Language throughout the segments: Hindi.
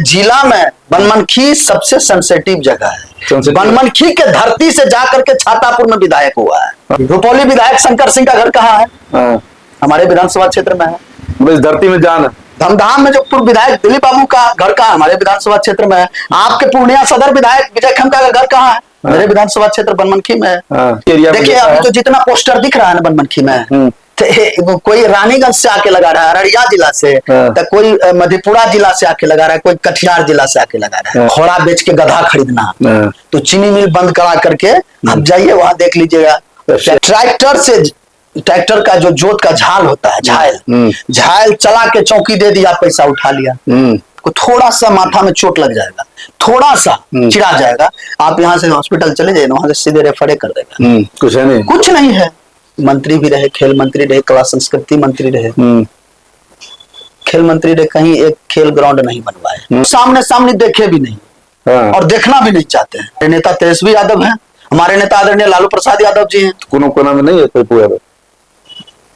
जिला में बनमनखी सबसे सेंसिटिव जगह है। बनमनखी के धरती से जाकर के छातापुर में विधायक हुआ है। रुपौली विधायक शंकर सिंह का घर कहाँ है? हमारे विधानसभा क्षेत्र में है। इस धरती में जान धमधाम में जो पूर्व विधायक दिलीप बाबू का घर कहाँ? हमारे विधानसभा क्षेत्र में है। आपके पूर्णिया सदर विधायक विजय खन्ना का घर कहाँ है? मेरे विधानसभा क्षेत्र बनमनखी में है। देखिए अभी तो जितना पोस्टर दिख रहा है ना बनमनखी में, कोई रानीगंज से आके लगा रहा है, अररिया जिला से, तो कोई मधेपुरा जिला से आके लगा रहा है, कोई कटिहार जिला से आके लगा रहा है। घोड़ा बेच के गधा खरीदना, तो चीनी मिल बंद करा करके आप जाइए वहां देख लीजिएगा। ट्रैक्टर का जो जोत का झाल होता है, झाल चला के चौकी दे दिया, पैसा उठा लिया। को थोड़ा सा माथा में चोट लग जाएगा, थोड़ा सा चिढ़ा जाएगा, आप यहाँ से हॉस्पिटल चले जाइए, वहां से सीधे रेफर कर देगा। कुछ है नहीं, कुछ नहीं है। मंत्री भी रहे, खेल मंत्री रहे, कला संस्कृति मंत्री रहे, खेल मंत्री रहे, कहीं एक खेल ग्राउंड नहीं बनवाए, सामने सामने देखे भी नहीं और देखना भी नहीं चाहते हैं। नेता तेजस्वी यादव है, हमारे नेता आदरणीय लालू प्रसाद यादव जी हैं। कोना में नहीं है कोई पूरा।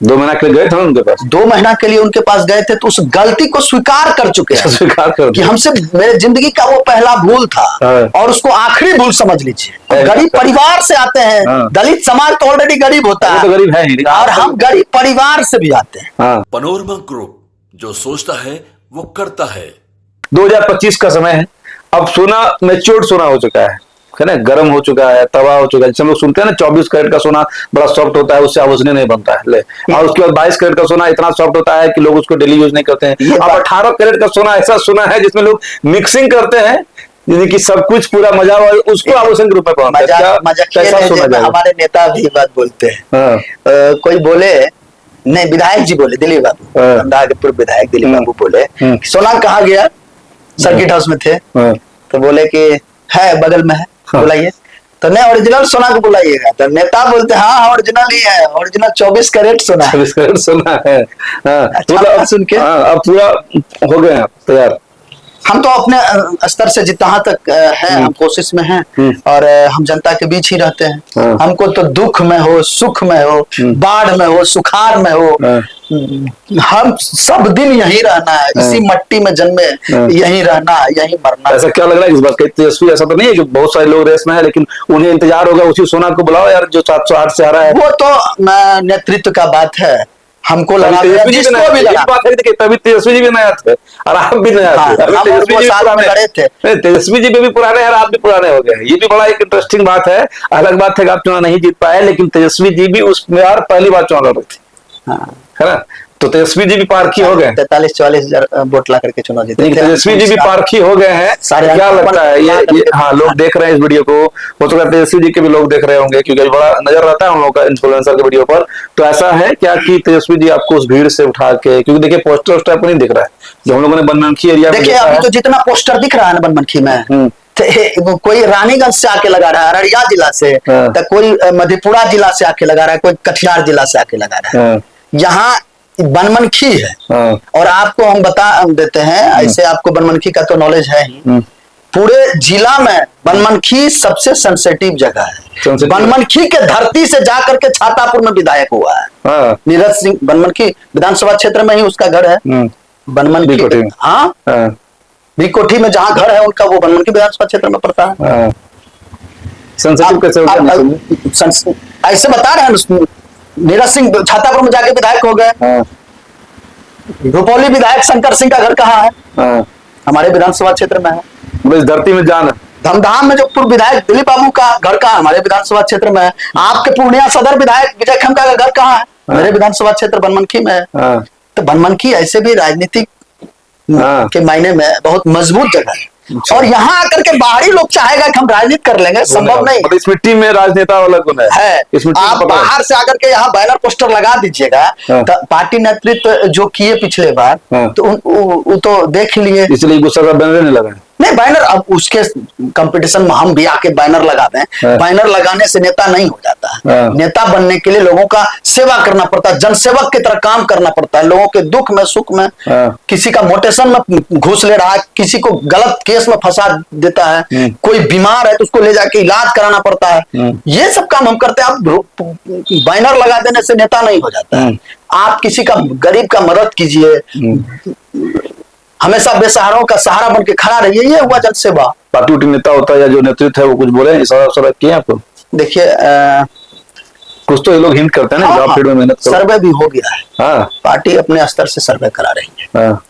2 महीना के लिए गए थे उनके पास, 2 महीना के लिए उनके पास गए थे, तो उस गलती को स्वीकार कर चुके हैं, स्वीकार कर कि हमसे मेरे जिंदगी का वो पहला भूल था और उसको आखिरी भूल समझ लीजिए। गरीब परिवार से आते हैं, दलित समाज तो ऑलरेडी गरीब होता है, तो गरीब है ही, और हम गरीब परिवार से भी आते हैं। पनोरमा ग्रुप, जो सोचता है वो करता है। 2025 का समय है, अब सोना मैच्योर्ड सोना हो चुका है ना, गर्म हो चुका है, तवा हो चुका है। जैसे हम लोग सुनते हैं ना 24 कैरेट का सोना बड़ा सॉफ्ट होता है, उससे आभूषण नहीं बनता है ले, और उसके बाद 22 कैरेट का सोना इतना सॉफ्ट होता है कि लोग उसको डेली यूज नहीं करते हैं। अब 18 कैरेट का सोना ऐसा सोना है जिसमें लोग मिक्सिंग करते हैं, यानी कि सब कुछ पूरा मजा उसको आभूषण के रूप में पहनते हैं। हमारे नेता भी बात बोलते हैं, कोई बोले नहीं, विधायक जी बोले, दिलीप बाबू, पूर्व विधायक दिलीप बाबू बोले सोना कहाँ गया, सर्किट हाउस में थे, तो बोले कि है बगल में है, बुलाइए। तो नहीं, ओरिजिनल सोना को बुलाइएगा। तो नेता बोलते हाँ ओरिजिनल ही है, ओरिजिनल 24 कैरेट सोना, 24 कैरेट सोना है। अच्छा, सुन के अब पूरा हो गए तैयार। हम तो अपने स्तर से जितना तक है हम कोशिश में हैं, और हम जनता के बीच ही रहते हैं। हमको तो दुख में हो, सुख में हो, बाढ़ में हो, सुखाड़ में हो, हम सब दिन यहीं रहना है, इसी मट्टी में जन्मे, यहीं रहना, यहीं मरना। ऐसा क्या लग रहा है इस बात का? तेजस्वी ऐसा तो नहीं है कि बहुत सारे लोग रेस में है, लेकिन उन्हें इंतजार होगा उसी सोना को बुलाओ यार जो 708 से आ रहा है। वो तो नेतृत्व का बात है, हमको लगा तभी तेजस्वी जी भी नया थे और आप भी नया थे। तेजस्वी जी भी पुराने हैं, आप भी पुराने हो गए। ये भी बड़ा एक इंटरेस्टिंग बात है। अलग बात है कि आप चुनाव नहीं जीत पाए, लेकिन तेजस्वी जी भी उसमें यार पहली बार चुनाव लड़ रहे थे, है ना? तो तेजस्वी जी भी पारखी हो गए, 43-44 हजार वोट ला करके चुनाव जीते। तेजस्वी जी भी पारखी हो गए हैं। क्या लगता है ये हाँ लोग देख रहे हैं इस वीडियो को, हो सकता है तेजस्वी जी के भी लोग देख रहे होंगे, क्योंकि बड़ा नजर रहता है हम लोग का इन्फ्लुएंसर के वीडियो पर। तो ऐसा है क्या कि तेजस्वी जी आपको उस भीड़ से उठा के, क्योंकि देखिए पोस्टर उस टाइप को नहीं दिख रहा है जो हम लोगों ने बनमनखी एरिया में देखिए, अभी तो जितना पोस्टर दिख रहा है ना बनमनखी में, कोई रानीगंज से आके लगा रहा है, अररिया जिला से, तो कोई मधेपुरा जिला से आके लगा रहा है, कोई कटिहार जिला से आके लगा रहा है। यहाँ बनमनखी है, और आपको हम बता देते हैं, ऐसे आपको बनमनखी का तो नॉलेज है ही, पूरे जिला में बनमनखी सबसे सेंसिटिव जगह है। बनमनखी के धरती से जाकर के छातापुर में विधायक हुआ है। नीरज सिंह बनमनखी विधानसभा क्षेत्र में ही उसका घर है, बनमनखी। हाँ, बीकोठी में जहाँ घर है उनका, वो बनमनखी विधानसभा क्षेत्र में पड़ता है। ऐसे बता रहे हैं, नीरज सिंह छातापुर में जाके विधायक हो गए। रुपौली विधायक शंकर सिंह का घर कहाँ है? हमारे विधानसभा क्षेत्र में है। इस धरती में जान धमधाम में जो पूर्व विधायक दिलीप बाबू का घर कहाँ? हमारे विधानसभा क्षेत्र में है। आपके पूर्णिया सदर विधायक विजय खन्ना का घर कहाँ है? मेरे विधानसभा क्षेत्र बनमनखी में है। तो बनमनखी ऐसे भी राजनीतिक के मायने में बहुत मजबूत जगह है, और यहाँ आकर के बाहरी लोग चाहेगा कि हम राजनीति कर लेंगे, संभव नहीं। इस मिट्टी में राजनेता वाला गुण है। आप बाहर से आकर के यहाँ बैनर पोस्टर लगा दीजिएगा, तो पार्टी नेतृत्व जो किए पिछले बार, तो वो तो देख लिए, इसलिए गुस्सा का बैनर नहीं लगा नहीं। बैनर अब उसके कंपटीशन में हम भी आके बैनर लगा दें, बैनर लगाने से नेता नहीं हो जाता। नेता बनने के लिए लोगों का सेवा करना पड़ता है, जनसेवक की तरह काम करना पड़ता है। लोगों के दुख में, सुख में, किसी का मोटेशन में घुस ले रहा है, किसी को गलत केस में फंसा देता है, कोई बीमार है तो उसको ले जाके इलाज कराना पड़ता है। ये सब काम हम करते हैं। आप बैनर लगा देने से नेता नहीं हो जाता है। आप किसी का, गरीब का मदद कीजिए। हमेशा बेसहारों का सहारा बन के खड़ा रहिए, ये हुआ जन सेवा। पार्टी उटी नेता होता है या जो नेतृत्व है वो कुछ बोले, इशारा किए आपको? देखिए कुछ तो ये लोग हिंट करते हैं ना, जॉब फील्ड में मेहनत करो। सर्वे भी हो गया है। हाँ पार्टी अपने स्तर से सर्वे करा रही है। हाँ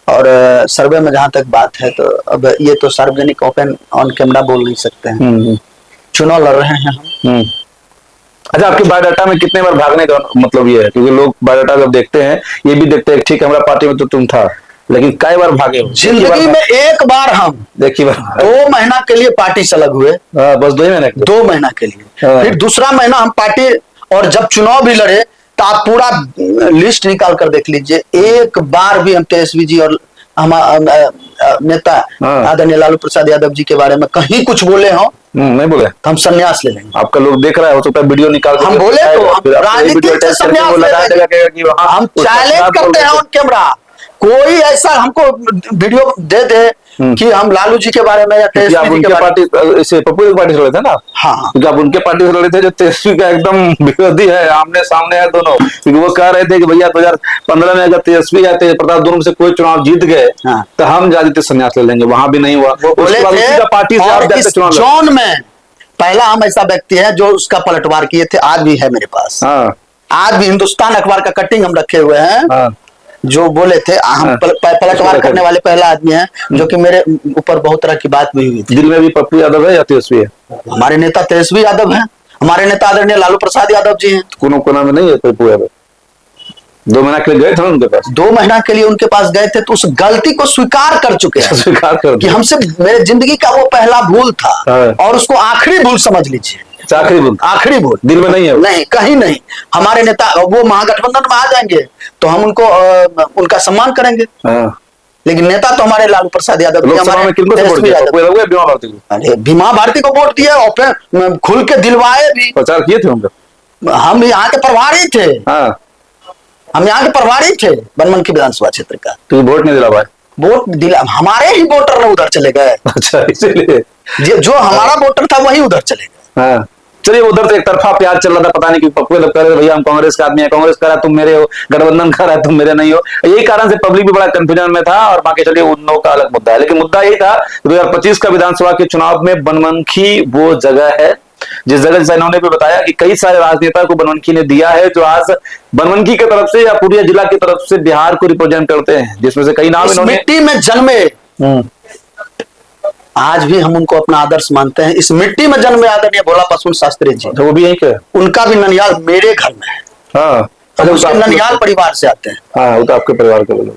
और सर्वे में जहां तक बात है तो अब ये तो सार्वजनिक ओपन ऑन कैमरा बोल नहीं सकते हैं। चुनाव लड़ रहे हैं हम। अच्छा, आपके बायोडाटा में कितने बार भागने का मतलब ये है? क्योंकि लोग बायोडाटा जब देखते हैं ये भी देखते हैं, ठीक है हमारा पार्टी में तो तुम था, लेकिन कई बार भागे हो? जिंदगी में एक बार हम देखिए 2 महीना के लिए पार्टी से अलग हुए। बस 2 ही महीने 2 महीना के लिए, फिर दूसरा महीना हम पार्टी, और जब चुनाव भी लड़े तो आप पूरा लिस्ट निकाल कर देख लीजिए, एक बार भी हम तेजस्वी जी और हमारा नेता आदरणीय लालू प्रसाद यादव जी के बारे में कहीं कुछ बोले हो? नहीं बोले तो हम संन्यास ले लेंगे। आपका लोग देख रहा है, हो सकता है वीडियो निकाल हम बोले तो हम राजनीति से संन्यास ले लेंगे। हम चैलेंज करते हैं ऑन कैमरा, कोई ऐसा हमको वीडियो दे दे कि हम लालू जी के बारे में या तेजस्वी आप जी के उनके बारे में। पार्टी से पप्पू की पार्टी से लड़े थे ना? हाँ, क्योंकि आप उनके पार्टी से लड़े थे जो तेजस्वी का एकदम विरोधी है, आमने सामने है दोनों। क्योंकि वो कह रहे थे कि भैया 2015 में अगर तेजस्वी या तेज प्रताप दोनों में से कोई चुनाव जीत गए तो हम राजनीतिक संन्यास ले लेंगे। वहां भी नहीं हुआ। बोले थे। पार्टी से आप जाके चुनाव जोन में पहला हम ऐसा व्यक्ति है जो उसका पलटवार किए थे, आज भी है मेरे पास। आज भी हिंदुस्तान अखबार का कटिंग हम रखे हुए हैं, जो बोले थे हम पलटवार करने वाले पहला आदमी है, जो कि मेरे ऊपर बहुत तरह की बात भी हुई थी। दिल में भी पप्पू यादव है या तेजस्वी है? हमारे नेता तेजस्वी यादव है, हमारे नेता आदरणीय लालू प्रसाद यादव जी हैं। कोना में नहीं है पप्पू यादव? 2 महीना के लिए गए थे उनके पास? 2 महीना के लिए उनके पास गए थे तो उस गलती को स्वीकार कर चुके हैं। स्वीकार कर कि हमसे मेरे जिंदगी का वो पहला भूल था और उसको आखिरी भूल समझ लीजिए। आखिरी भूल दिल में नहीं है? नहीं, कहीं नहीं। हमारे नेता वो महागठबंधन में आ जाएंगे तो हम उनको उनका सम्मान करेंगे। लेकिन नेता तो हमारे लालू प्रसाद यादव जी, हमारे तेजस्वी यादव। अरे बीमा भारती को वोट दिया और फिर खुल के दिलवाए भी। प्रचार किए थे उनका? हम यहाँ के प्रभारी थे। हम यहाँ के प्रभारी थे बनमनखी विधानसभा क्षेत्र का। तो वोट नहीं दिला पाए? वोट दिला, हमारे ही वोटर ने उधर चले गए। अच्छा, इसीलिए जो हमारा वोटर था वही उधर चले गए। चलिए, उधर से एक तरफा प्यार चल रहा था, पता नहीं कि पप्पू यादव कह रहे भैया हम कांग्रेस का आदमी है, कांग्रेस कह रहा तुम मेरे हो, गठबंधन कह रहा तुम मेरे नहीं हो। यही कारण से पब्लिक भी बड़ा कंफ्यूजन में था। और बाकी चलिए उन लोगों का अलग मुद्दा है, लेकिन मुद्दा यही था 2025 का विधानसभा के चुनाव में बनमनखी वो जगह है जिस जगह, जैसा इन्होंने भी बताया कि कई सारे राजनेता को बनमनखी ने दिया है, जो आज बनमनखी की तरफ से या पूरी जिला की तरफ से बिहार को रिप्रेजेंट करते हैं, जिसमें से कई नाम इन्होंने मिट्टी में जन्मे। आज भी हम उनको अपना आदर्श मानते हैं। इस मिट्टी में जन्मे आदरणीय भोला पासवान शास्त्री जी, वो भी यही क्या? उनका भी ननियाल मेरे घर में है। उसके ननियाल परिवार से आते हैं। वो तो आपके परिवार के लोग,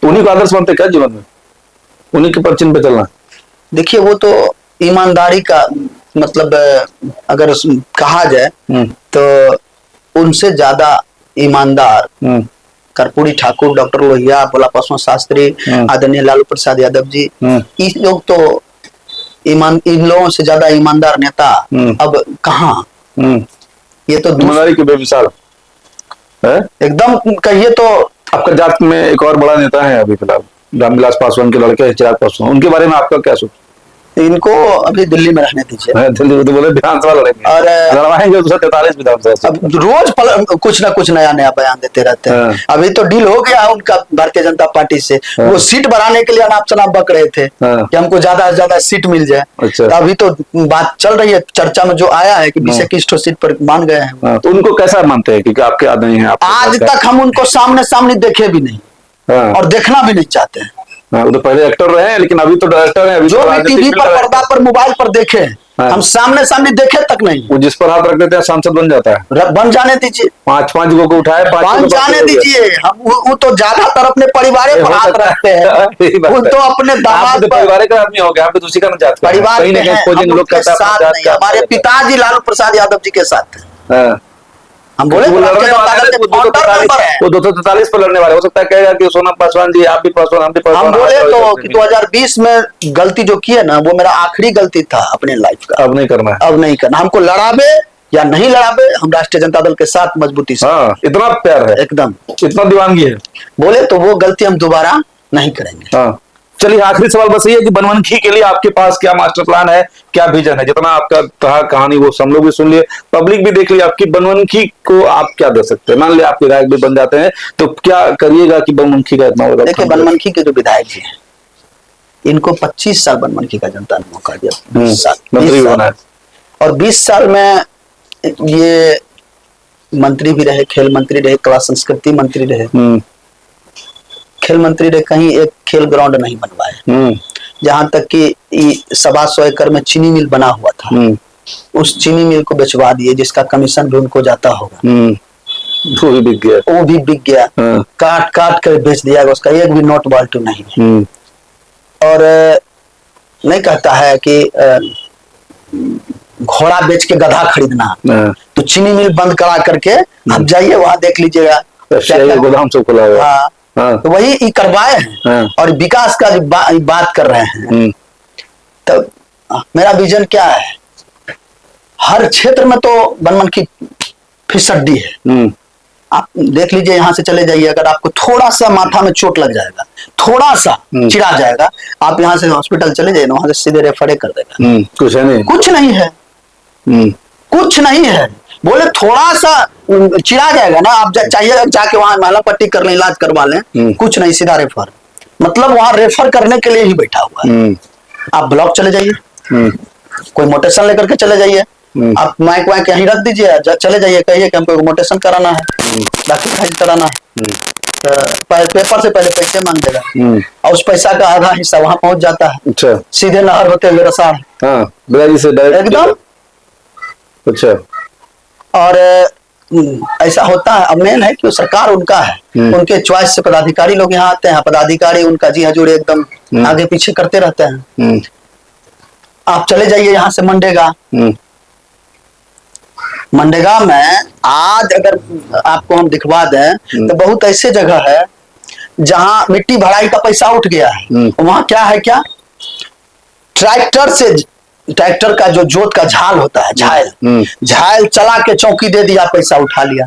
उन्हीं को आदर्श मानते क्या जीवन में? उन्हीं के पर चिन्ह पे चलना? देखिए, वो तो ईमानदारी का मतलब अगर कहा जाए तो उनसे ज्यादा ईमानदार कर्पूरी ठाकुर, डॉक्टर लोहिया, भोला पासवान शास्त्री, आदरणीय लालू प्रसाद यादव जी, ये लोग तो इन लोगों से ज्यादा ईमानदार नेता अब कहाँ। ये तो ईमानदारी की बेमिसाल है एकदम। कहिए तो आपका जात में एक और बड़ा नेता है अभी फिलहाल, रामविलास पासवान के लड़के चिराग पासवान, उनके बारे में आपका क्या सोच? इनको अभी दिल्ली में रहने दीजिए। दिल्ली में तो बोले विधानसभा लड़ेंगे और लड़वाएंगे 243 विधानसभा। अब रोज कुछ ना कुछ नया नया बयान देते रहते हैं। अभी तो डील हो गया उनका भारतीय जनता पार्टी से, वो सीट बढ़ाने के लिए अनाप शनाप बक रहे थे कि हमको ज्यादा से ज्यादा सीट मिल जाए। अच्छा। तो अभी तो बात चल रही है, चर्चा में जो आया है कि 20-21 सीट पर मान गए हैं। तो उनको कैसा मानते हैं क्योंकि आपके आदमी हैं? आज तक हम उनको सामने सामने देखे भी नहीं और देखना भी नहीं चाहते हैं। वो तो पहले एक्टर रहे हैं, लेकिन अभी तो डायरेक्टर हैं। जो भी टीवी पर, पर्दा पर, मोबाइल पर देखे, हम सामने सामने देखे तक नहीं। वो जिस पर हाथ रख देते हैं सांसद बन जाता है। बन जाने दीजिए। 5-5 को उठाए, बन जाने दीजिए। हम वो तो ज्यादातर अपने परिवार पर हाथ रखते हैं। वो तो अपने दामाद परिवार का आदमी हो गया, आप दूसरी का जाते परिवार हमारे पिताजी लालू प्रसाद यादव जी के साथ हम बोले वो 243 पर लड़ने वाले। हो सकता है कहेगा कि सोनम पासवान जी आप भी पासवान, हम भी पासवान। हम बोले तो कि 2020 में गलती जो की है ना, वो मेरा आखिरी गलती था अपने लाइफ का। अब नहीं करना है। अब नहीं करना। हमको लड़ाबे या नहीं लड़ाबे, हम राष्ट्रीय जनता दल के साथ मजबूती से। इतना प्यार है, एकदम इतना दीवानगी है। बोले तो वो गलती हम दोबारा नहीं करेंगे। चलिए आखिरी सवाल बस ये है कि बनमनखी के लिए आपके पास क्या मास्टर प्लान है, क्या विजन है? जितना आपका कहा कहानी वो सब लोग भी सुन लिए, पब्लिक भी देख लिया, आपकी बनमनखी को आप क्या दे सकते हैं? मान लिया आपके विधायक भी बन जाते हैं तो क्या करिएगा कि बनमनखी का इतना बड़ा? देखिए, बनमनखी के जो विधायक जी हैं, इनको 25 साल बनमनखी का जनता ने मौका दिया, 20 साल मंत्री भी बना है, और 20 साल में ये मंत्री भी रहे, खेल मंत्री रहे, कला संस्कृति मंत्री रहे, खेल मंत्री रहे, कहीं एक खेल ग्राउंड नहीं बनवाए। जहां तक कि 125 एकड़ में चीनी मिल बना हुआ था, उस चीनी मिल को बेचवा दिए, जिसका कमीशन भी उनको जाता होगा, वो भी बिक गया, वो भी बिक गया। काट काट कर बेच दिया, उसका एक भी नोट बाल्टू नहीं है। और नहीं कहता है कि घोड़ा बेच के गधा खरीदना, तो चीनी मिल बंद करा करके आप जाइए वहां देख लीजिएगा, गोदाम से खुला हुआ। हाँ, तो वही करवाए हैं। और विकास का जो बात कर रहे हैं, तो मेरा विजन क्या है, हर क्षेत्र में तो बनमनखी फिसड्डी है। आप देख लीजिए, यहाँ से चले जाइए, अगर आपको थोड़ा सा माथा में चोट लग जाएगा, थोड़ा सा चिढ़ा जाएगा, आप यहाँ से हॉस्पिटल चले जाइए ना, वहां से सीधे रेफर कर देगा। कुछ है नहीं, कुछ नहीं है, कुछ नहीं है। बोले थोड़ा सा चिढ़ा जाएगा ना, आप चाहिए जाके वहां माला पट्टी कर लें, इलाज करवा लें, कुछ नहीं, सीधा रेफर। मतलब वहां रेफर करने के लिए ही बैठा हुआ है। आप ब्लॉक चले जाइए, कोई मोटेशन लेकर के चले जाइए, आप माइक वाइक यहीं रख दीजिए, चले जाइए, कहिए कि हमको मोटेशन कराना है, डॉक्टर फाइल कराना है, तो पेपर से पहले पैसे मांग देगा, और उस पैसा का आधा हिस्सा वहां पहुंच जाता है। अच्छा, सीधे नहर होते हुए रसाल, एकदम। अच्छा, और ऐसा होता है। अब मेन है कि सरकार उनका है, उनके चॉइस से पदाधिकारी लोग यहाँ आते हैं, पदाधिकारी उनका जी हजूर एकदम आगे पीछे करते रहते हैं। आप चले जाइए यहाँ से मनरेगा, मनरेगा में आज अगर आपको हम दिखवा दें तो बहुत ऐसे जगह है जहां मिट्टी भराई का पैसा उठ गया है। वहां क्या है, क्या ट्रैक्टर का जो जोत का झाल होता है, झाल चला के चौकी दे दिया, पैसा उठा लिया,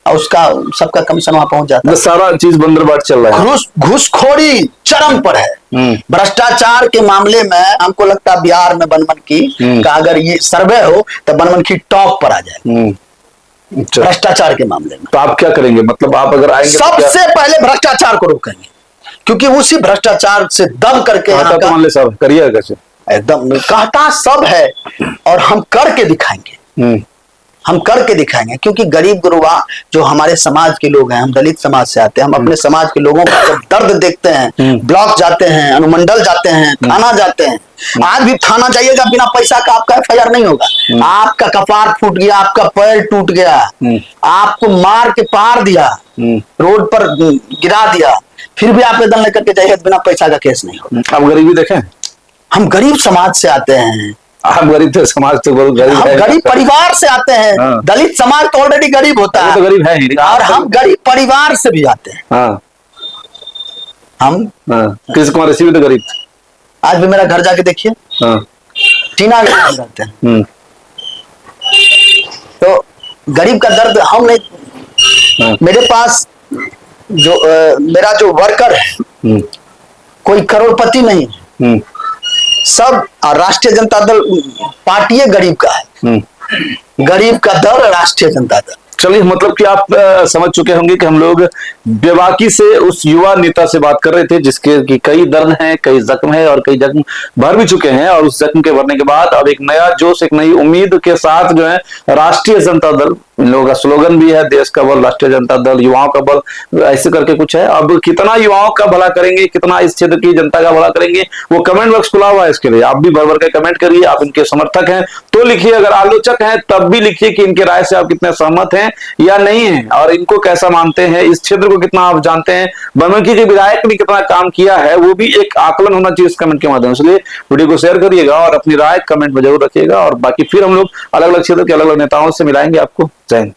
और उसका सबका कमीशन वहां पहुंच जाता है। सारा चीज बंदरबाट चल रहा है। घूसखोरी चरम पर है। भ्रष्टाचार के मामले में हमको लगता है बिहार में बनमनखी का अगर ये सर्वे हो तो बनमनखी टॉप पर आ जाए भ्रष्टाचार के मामले में। तो आप क्या करेंगे, मतलब आप अगर आएंगे सबसे पहले भ्रष्टाचार को रोकेंगे, क्योंकि उसी भ्रष्टाचार से दब करके करिए कैसे, एकदम कहता सब है, और हम करके दिखाएंगे, हम करके दिखाएंगे। क्योंकि गरीब गुरुआ जो हमारे समाज के लोग हैं, हम दलित समाज से आते हैं, हम अपने समाज के लोगों का जब दर्द देखते हैं, ब्लॉक जाते हैं, अनुमंडल जाते हैं, थाना जाते हैं। आज भी थाना जाइएगा, बिना पैसा का आपका FIR नहीं होगा। आपका कपार फूट गया, आपका पैर टूट गया, आपको मार के पार दिया, रोड पर गिरा दिया, फिर भी आप आवेदन लेकर के जाइए, बिना पैसा का केस नहीं होगा। आप गरीबी देखें, हम गरीब समाज से आते हैं, हम गरीब थे, समाज तो बहुत गरीब है, गरीब परिवार से आते हैं। दलित समाज तो ऑलरेडी गरीब होता है, तो गरीब है ही, और हम गरीब परिवार से भी आते हैं। हम कृष्ण कुमार ऋषि भी तो गरीब थे, आज भी मेरा घर जाके देखिए, टीना के घर रहते हैं। तो गरीब का दर्द हम नहीं, मेरे पास जो मेरा जो वर्कर है, कोई करोड़पति नहीं है, सब राष्ट्रीय जनता दल पार्टी गरीब का है, गरीब का दल राष्ट्रीय जनता दल। चलिए, मतलब कि आप समझ चुके होंगे कि हम लोग बेबाकी से उस युवा नेता से बात कर रहे थे, जिसके की कई दर्द हैं, कई जख्म है, और कई जख्म भर भी चुके हैं, और उस जख्म के भरने के बाद अब एक नया जोश, एक नई उम्मीद के साथ जो है राष्ट्रीय जनता दल, इन लोगों का स्लोगन भी है, देश का बल राष्ट्रीय जनता दल, युवाओं का बल, ऐसे करके कुछ है। अब कितना युवाओं का भला करेंगे, कितना इस क्षेत्र की जनता का भला करेंगे, वो कमेंट बॉक्स खुला हुआ है इसके लिए। आप भी भर भर के कमेंट करिए, आप इनके समर्थक हैं तो लिखिए, अगर आलोचक हैं तब भी लिखिए कि इनके राय से आप कितने सहमत हैं या नहीं है, और इनको कैसा मानते हैं, इस क्षेत्र को कितना आप जानते हैं, बनमनखी के विधायक ने कितना काम किया है, वो भी एक आकलन होना चाहिए इस कमेंट के माध्यम से। इसलिए वीडियो को शेयर करिएगा और अपनी राय कमेंट में जरूर रखिएगा, और बाकी फिर हम लोग अलग अलग क्षेत्र के अलग अलग नेताओं से मिलाएंगे आपको। जय हिंद।